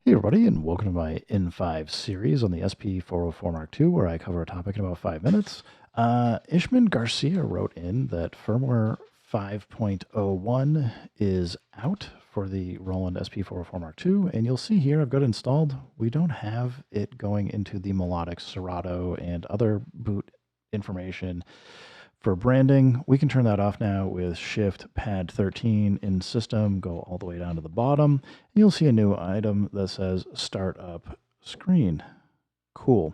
Hey everybody, and welcome to my N5 series on the SP404 Mark II, where I cover a topic in about 5 minutes. Ishman Garcia wrote in that firmware 5.0.1 is out for the Roland SP404 Mark II, and you'll see here I've got it installed. We don't have it going into the Melodics, Serato, and other boot information. For branding, we can turn that off now with Shift Pad 13 in system, go all the way down to the bottom. And you'll see a new item that says Startup Screen. Cool.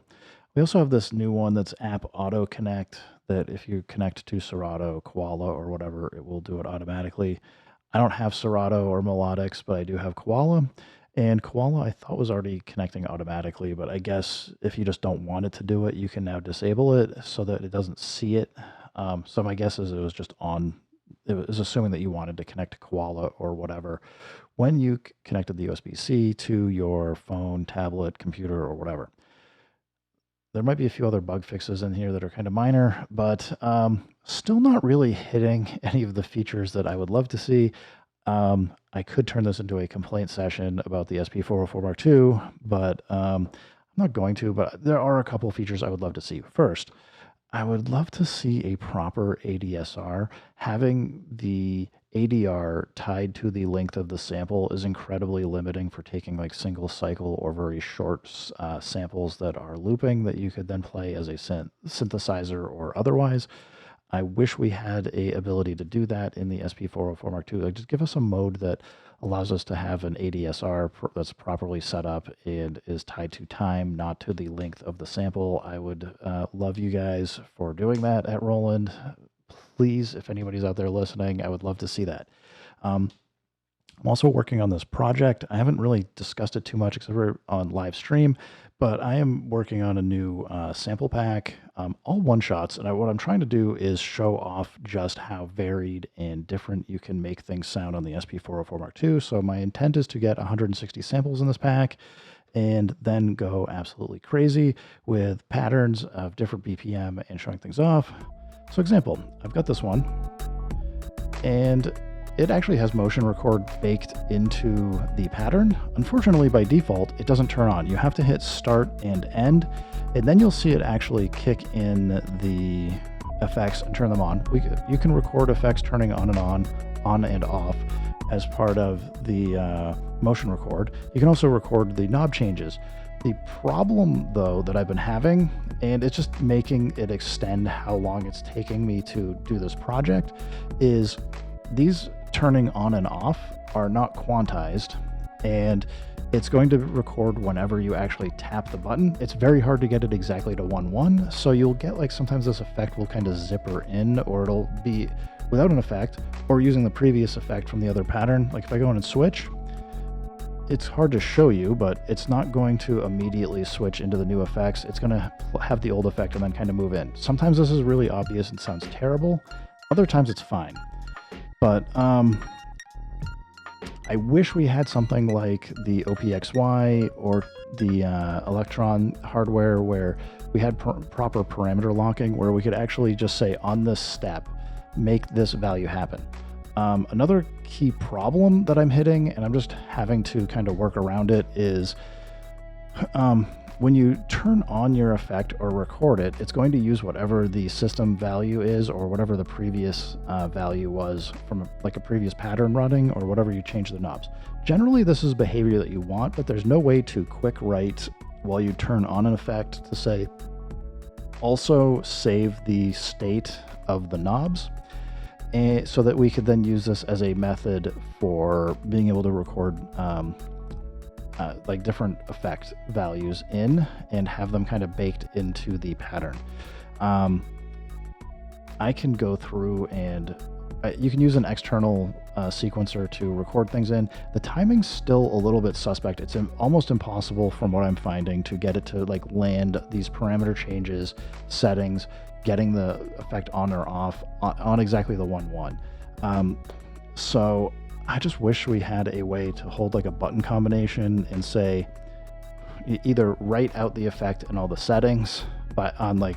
We also have this new one that's App Auto Connect, that if you connect to Serato, Koala, or whatever, it will do it automatically. I don't have Serato or Melodics, but I do have Koala. And Koala I thought was already connecting automatically, but I guess if you just don't want it to do it, you can now disable it so that it doesn't see it. So my guess is it was just on, it was assuming that you wanted to connect to Koala or whatever when you connected the USB-C to your phone, tablet, computer, or whatever. There might be a few other bug fixes in here that are kind of minor, but still not really hitting any of the features that I would love to see. I could turn this into a complaint session about the SP404 Mark II, but I'm not going to, but there are a couple features I would love to see. First, I would love to see a proper ADSR. Having the ADR tied to the length of the sample is incredibly limiting for taking like single cycle or very short samples that are looping that you could then play as a synthesizer or otherwise. I wish we had a ability to do that in the SP404 Mark II. Like, just give us a mode that allows us to have an ADSR that's properly set up and is tied to time, not to the length of the sample. I would love you guys for doing that at Roland. Please, if anybody's out there listening, I would love to see that. I'm also working on this project. I haven't really discussed it too much except for on live stream, but I am working on a new sample pack, all one-shots. And what I'm trying to do is show off just how varied and different you can make things sound on the SP404 Mark II. So my intent is to get 160 samples in this pack and then go absolutely crazy with patterns of different BPM and showing things off. So example, I've got this one, and it actually has motion record baked into the pattern. Unfortunately, by default, it doesn't turn on. You have to hit start and end, and then you'll see it actually kick in the effects and turn them on. You can record effects turning on and off as part of the motion record. You can also record the knob changes. The problem, though, that I've been having, and it's just making it extend how long it's taking me to do this project, is these turning on and off are not quantized, and it's going to record whenever you actually tap the button. It's very hard to get it exactly to 1-1, so you'll get like sometimes this effect will kind of zipper in, or it'll be without an effect, or using the previous effect from the other pattern. Like if I go in and switch, it's hard to show you, but it's not going to immediately switch into the new effects. It's going to have the old effect and then kind of move in. Sometimes this is really obvious and sounds terrible. Other times it's fine. But I wish we had something like the OPXY or the Electron hardware where we had proper parameter locking, where we could actually just say on this step, make this value happen. Another key problem that I'm hitting, and I'm just having to kind of work around it, is when you turn on your effect or record it, it's going to use whatever the system value is or whatever the previous value was from like a previous pattern running or whatever you change the knobs. Generally, this is behavior that you want, but there's no way to quick write while you turn on an effect to say, also save the state of the knobs, and so that we could then use this as a method for being able to record like different effect values in and have them kind of baked into the pattern. I can go through and you can use an external sequencer to record things in. The timing's still a little bit suspect. It's almost impossible from what I'm finding to get it to like land these parameter changes, settings, getting the effect on or off on exactly the 1-1. So I just wish we had a way to hold like a button combination and say, either write out the effect and all the settings, but on like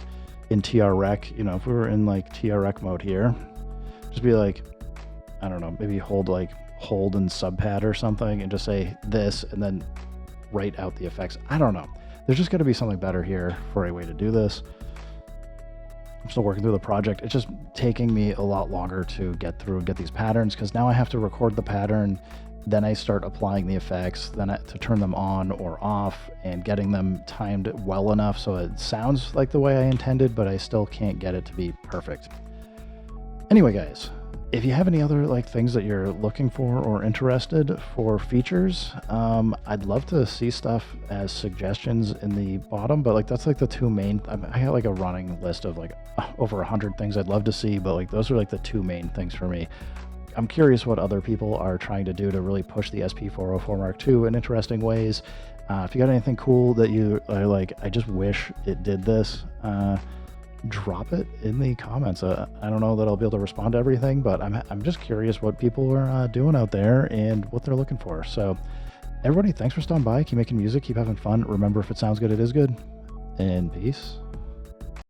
in TRRec, you know, if we were in like TRRec mode here, just be like, I don't know, maybe hold and subpad or something and just say this, and then write out the effects. I don't know. There's just got to be something better here for a way to do this. I'm still working through the project. It's just taking me a lot longer to get through and get these patterns, because now I have to record the pattern, then I start applying the effects, then to turn them on or off and getting them timed well enough so it sounds like the way I intended, but I still can't get it to be perfect. Anyway, guys, if you have any other like things that you're looking for or interested for features, I'd love to see stuff as suggestions in the bottom, but like that's like the two main, I got like a running list of like over 100 things I'd love to see, but like those are like the two main things for me. I'm curious what other people are trying to do to really push the SP404 Mark II in interesting ways. If you got anything cool that you are like, I just wish it did this, drop it in the comments. I don't know that I'll be able to respond to everything, but I'm just curious what people are doing out there and what they're looking for. So everybody, thanks for stopping by. Keep making music, keep having fun. Remember, if it sounds good, it is good. And peace.